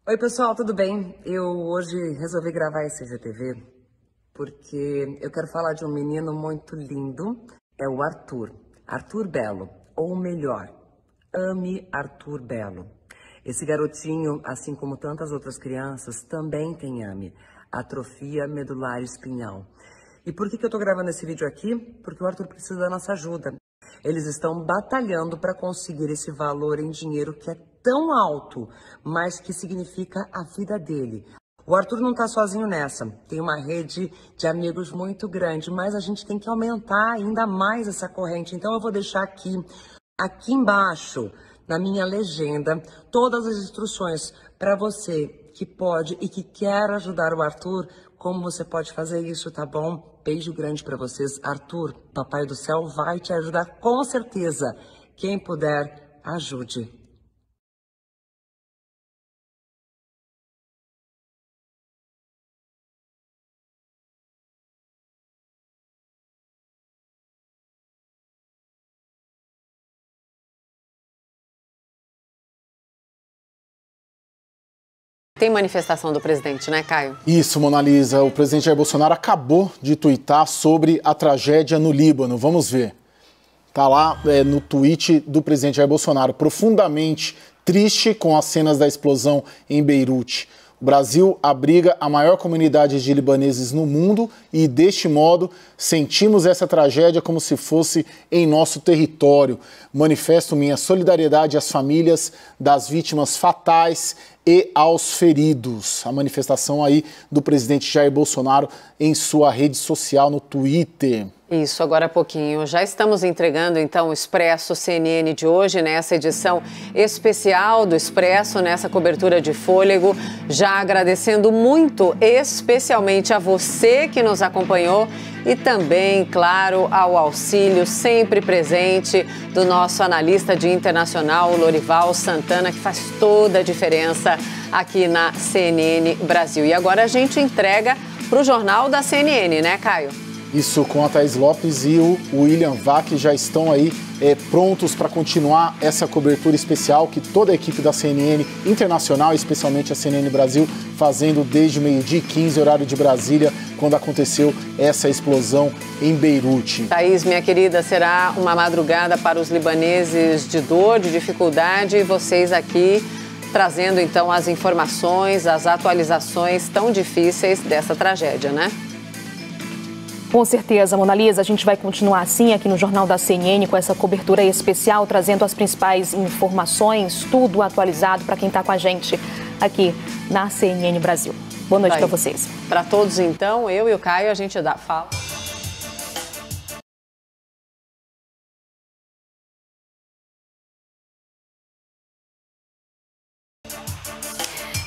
Oi pessoal, tudo bem? Eu hoje resolvi gravar esse IGTV porque eu quero falar de um menino muito lindo, é o Arthur. Arthur Belo, ou melhor, ame Arthur Belo. Esse garotinho, assim como tantas outras crianças, também tem AME, atrofia medular espinhal. E por que eu tô gravando esse vídeo aqui? Porque o Arthur precisa da nossa ajuda. Eles estão batalhando para conseguir esse valor em dinheiro que é tão alto, mas que significa a vida dele. O Arthur não está sozinho nessa. Tem uma rede de amigos muito grande, mas a gente tem que aumentar ainda mais essa corrente. Então eu vou deixar aqui embaixo, na minha legenda, todas as instruções para você que pode e que quer ajudar o Arthur, como você pode fazer isso, tá bom? Beijo grande para vocês. Arthur, Papai do Céu vai te ajudar com certeza. Quem puder, ajude. Tem manifestação do presidente, né, Caio? Isso, Mona Lisa. O presidente Jair Bolsonaro acabou de tuitar sobre a tragédia no Líbano. Vamos ver. Tá lá no tweet do presidente Jair Bolsonaro. Profundamente triste com as cenas da explosão em Beirute. O Brasil abriga a maior comunidade de libaneses no mundo e, deste modo, sentimos essa tragédia como se fosse em nosso território. Manifesto minha solidariedade às famílias das vítimas fatais e aos feridos. A manifestação aí do presidente Jair Bolsonaro em sua rede social no Twitter. Isso, agora há pouquinho. Já estamos entregando, então, o Expresso CNN de hoje, nessa edição especial do Expresso, nessa cobertura de fôlego. Já agradecendo muito, especialmente a você que nos acompanhou e também, claro, ao auxílio sempre presente do nosso analista de internacional, o Lorival Santana, que faz toda a diferença aqui na CNN Brasil. E agora a gente entrega para o Jornal da CNN, né, Caio? Isso, com a Thaís Lopes e o William Vac já estão aí prontos para continuar essa cobertura especial que toda a equipe da CNN Internacional, especialmente a CNN Brasil, fazendo desde meio-dia e 15, horário de Brasília, quando aconteceu essa explosão em Beirute. Thaís, minha querida, será uma madrugada para os libaneses de dor, de dificuldade, e vocês aqui trazendo então as informações, as atualizações tão difíceis dessa tragédia, né? Com certeza, Mona Lisa, a gente vai continuar assim aqui no Jornal da CNN com essa cobertura especial, trazendo as principais informações, tudo atualizado para quem está com a gente aqui na CNN Brasil. Boa noite para vocês. Para todos, então, eu e o Caio, a gente fala.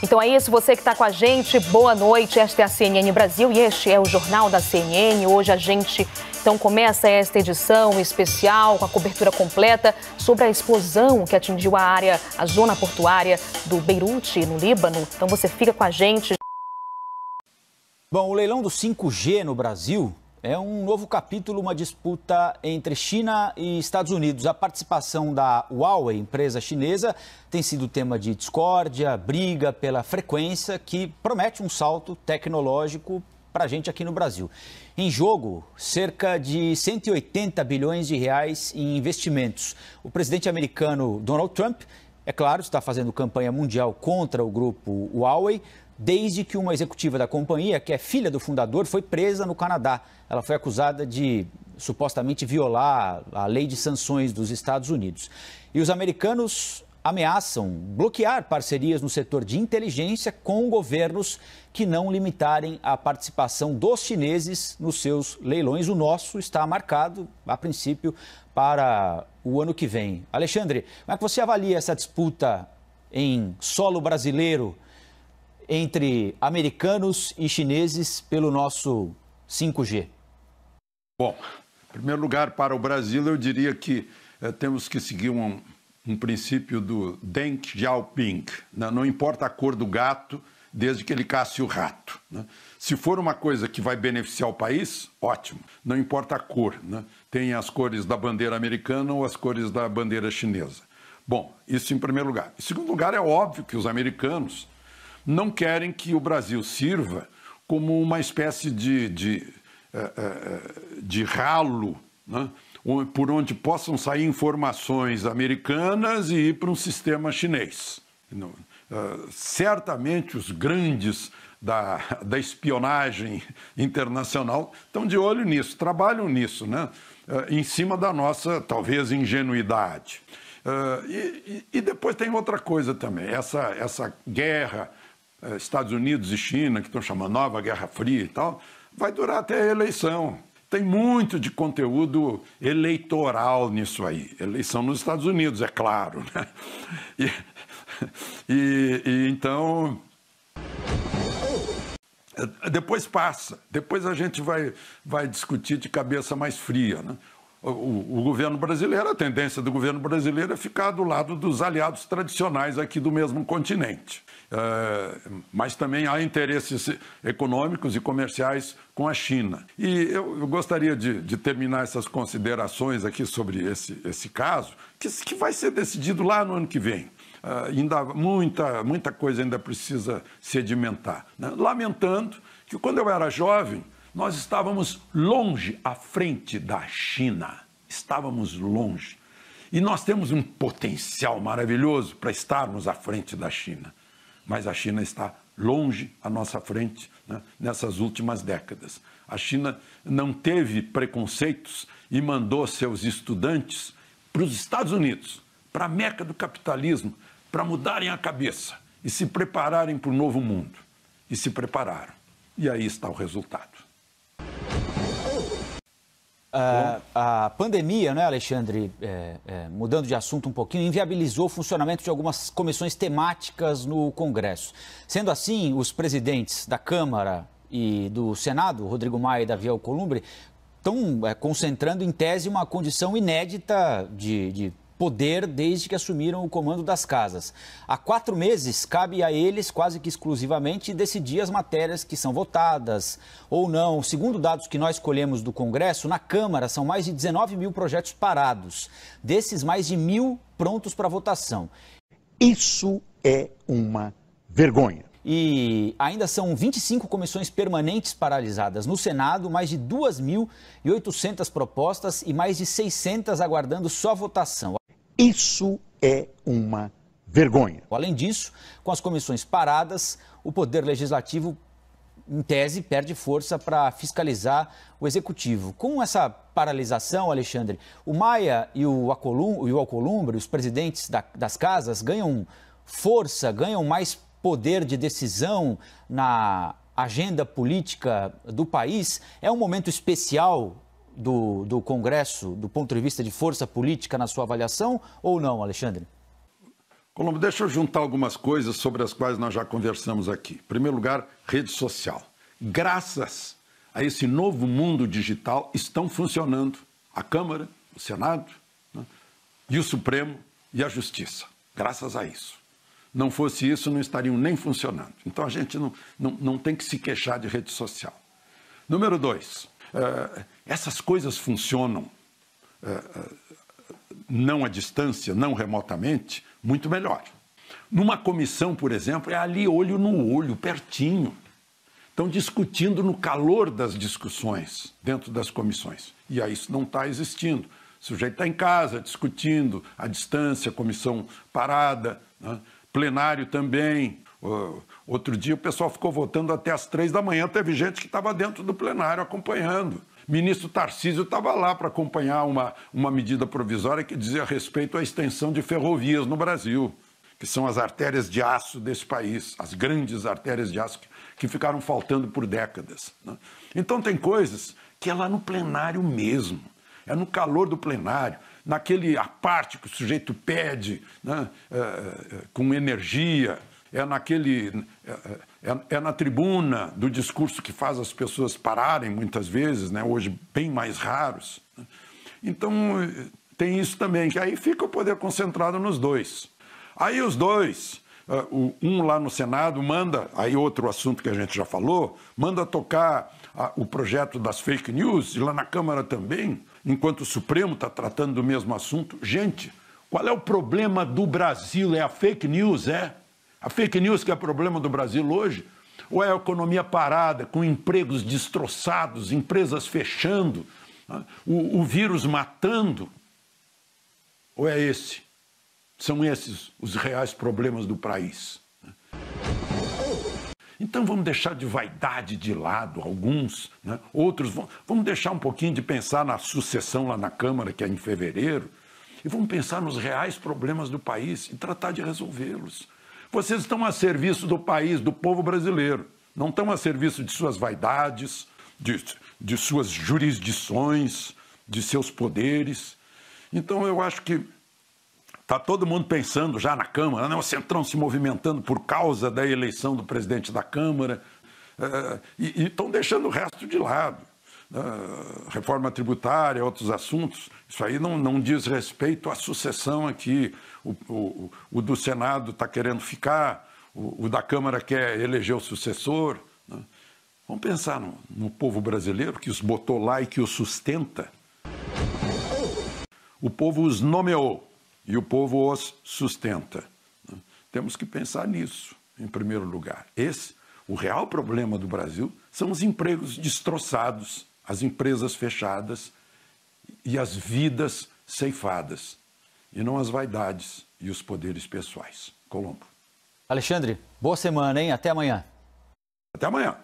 Então é isso, você que está com a gente, boa noite. Esta é a CNN Brasil e este é o Jornal da CNN. Hoje a gente então começa esta edição especial com a cobertura completa sobre a explosão que atingiu a zona portuária do Beirute, no Líbano. Então você fica com a gente. Bom, o leilão do 5G no Brasil é um novo capítulo, uma disputa entre China e Estados Unidos. A participação da Huawei, empresa chinesa, tem sido tema de discórdia, briga pela frequência, que promete um salto tecnológico para a gente aqui no Brasil. Em jogo, cerca de 180 bilhões de reais em investimentos. O presidente americano Donald Trump, é claro, está fazendo campanha mundial contra o grupo Huawei, desde que uma executiva da companhia, que é filha do fundador, foi presa no Canadá. Ela foi acusada de supostamente violar a lei de sanções dos Estados Unidos. E os americanos ameaçam bloquear parcerias no setor de inteligência com governos que não limitarem a participação dos chineses nos seus leilões. O nosso está marcado, a princípio, para o ano que vem. Alexandre, como é que você avalia essa disputa em solo brasileiro entre americanos e chineses pelo nosso 5G? Bom, em primeiro lugar, para o Brasil, eu diria que temos que seguir um princípio do Deng Xiaoping, né? Não importa a cor do gato, desde que ele casse o rato, né? Se for uma coisa que vai beneficiar o país, ótimo, não importa a cor, né? Tem as cores da bandeira americana ou as cores da bandeira chinesa. Bom, isso em primeiro lugar. Em segundo lugar, é óbvio que os americanos não querem que o Brasil sirva como uma espécie de ralo, né, por onde possam sair informações americanas e ir para um sistema chinês. Certamente os grandes da espionagem internacional estão de olho nisso, trabalham nisso, né, em cima da nossa, talvez, ingenuidade. E depois tem outra coisa também, essa guerra Estados Unidos e China, que estão chamando Nova Guerra Fria e tal, vai durar até a eleição. Tem muito de conteúdo eleitoral nisso aí. Eleição nos Estados Unidos, é claro, né? Então, depois passa. Depois a gente vai discutir de cabeça mais fria, né? O governo brasileiro, a tendência do governo brasileiro é ficar do lado dos aliados tradicionais aqui do mesmo continente. Mas também há interesses econômicos e comerciais com a China. E eu gostaria de terminar essas considerações aqui sobre esse caso, que vai ser decidido lá no ano que vem. Ainda muita coisa ainda precisa sedimentar, né? Lamentando que quando eu era jovem, nós estávamos longe à frente da China. Estávamos longe. E nós temos um potencial maravilhoso para estarmos à frente da China. Mas a China está longe à nossa frente, né, nessas últimas décadas. A China não teve preconceitos e mandou seus estudantes para os Estados Unidos, para a meca do capitalismo, para mudarem a cabeça e se prepararem para o novo mundo. E se prepararam. E aí está o resultado. A pandemia, né, Alexandre, mudando de assunto um pouquinho, inviabilizou o funcionamento de algumas comissões temáticas no Congresso. Sendo assim, os presidentes da Câmara e do Senado, Rodrigo Maia e Davi Alcolumbre, estão concentrando em tese uma condição inédita de poder desde que assumiram o comando das casas. Há 4 meses, cabe a eles, quase que exclusivamente, decidir as matérias que são votadas ou não. Segundo dados que nós colhemos do Congresso, na Câmara são mais de 19 mil projetos parados. Desses, mais de 1.000 prontos para votação. Isso é uma vergonha. E ainda são 25 comissões permanentes paralisadas. No Senado, mais de 2.800 propostas e mais de 600 aguardando só votação. Isso é uma vergonha. Além disso, com as comissões paradas, o Poder Legislativo, em tese, perde força para fiscalizar o Executivo. Com essa paralisação, Alexandre, o Maia e o Alcolumbre, os presidentes das casas, ganham força, ganham mais poder de decisão na agenda política do país. É um momento especial do Congresso, do ponto de vista de força política, na sua avaliação, ou não, Alexandre? Colombo, deixa eu juntar algumas coisas sobre as quais nós já conversamos aqui. Em primeiro lugar, rede social. Graças a esse novo mundo digital, estão funcionando a Câmara, o Senado, né, e o Supremo e a Justiça. Graças a isso. Não fosse isso, não estariam nem funcionando. Então, a gente não tem que se queixar de rede social. Número 2, essas coisas funcionam não à distância, não remotamente, muito melhor. Numa comissão, por exemplo, é ali olho no olho, pertinho. Estão discutindo no calor das discussões dentro das comissões. E aí isso não está existindo. O sujeito está em casa discutindo, à distância, comissão parada, né? Plenário também. Outro dia o pessoal ficou votando até às 3 da manhã, teve gente que estava dentro do plenário acompanhando. Ministro Tarcísio estava lá para acompanhar uma medida provisória que dizia respeito à extensão de ferrovias no Brasil, que são as artérias de aço desse país, as grandes artérias de aço que ficaram faltando por décadas, né? Então tem coisas que é lá no plenário mesmo, é no calor do plenário, naquele aparte que o sujeito pede, né, com energia, é na tribuna do discurso que faz as pessoas pararem muitas vezes, né, hoje bem mais raros. Então tem isso também, que aí fica o poder concentrado nos dois. Aí os dois, um lá no Senado manda, aí outro assunto que a gente já falou, manda tocar o projeto das fake news, e lá na Câmara também, enquanto o Supremo está tratando do mesmo assunto. Gente, qual é o problema do Brasil? É a fake news, é? A fake news que é problema do Brasil hoje? Ou é a economia parada, com empregos destroçados, empresas fechando, né? O vírus matando? Ou é esse? São esses os reais problemas do país? Então vamos deixar de vaidade de lado alguns, né? Outros vamos deixar um pouquinho de pensar na sucessão lá na Câmara, que é em fevereiro, e vamos pensar nos reais problemas do país e tratar de resolvê-los. Vocês estão a serviço do país, do povo brasileiro, não estão a serviço de suas vaidades, de suas jurisdições, de seus poderes. Então eu acho que está todo mundo pensando já na Câmara, né? O Centrão se movimentando por causa da eleição do presidente da Câmara, e estão deixando o resto de lado. Reforma tributária, outros assuntos, isso aí não diz respeito à sucessão aqui. O do Senado está querendo ficar, o da Câmara quer eleger o sucessor, né? Vamos pensar no povo brasileiro que os botou lá e que os sustenta. O povo os nomeou e o povo os sustenta, né? Temos que pensar nisso, em primeiro lugar. O real problema do Brasil são os empregos destroçados, as empresas fechadas e as vidas ceifadas, e não as vaidades e os poderes pessoais. Colombo. Alexandre, boa semana, hein? Até amanhã. Até amanhã.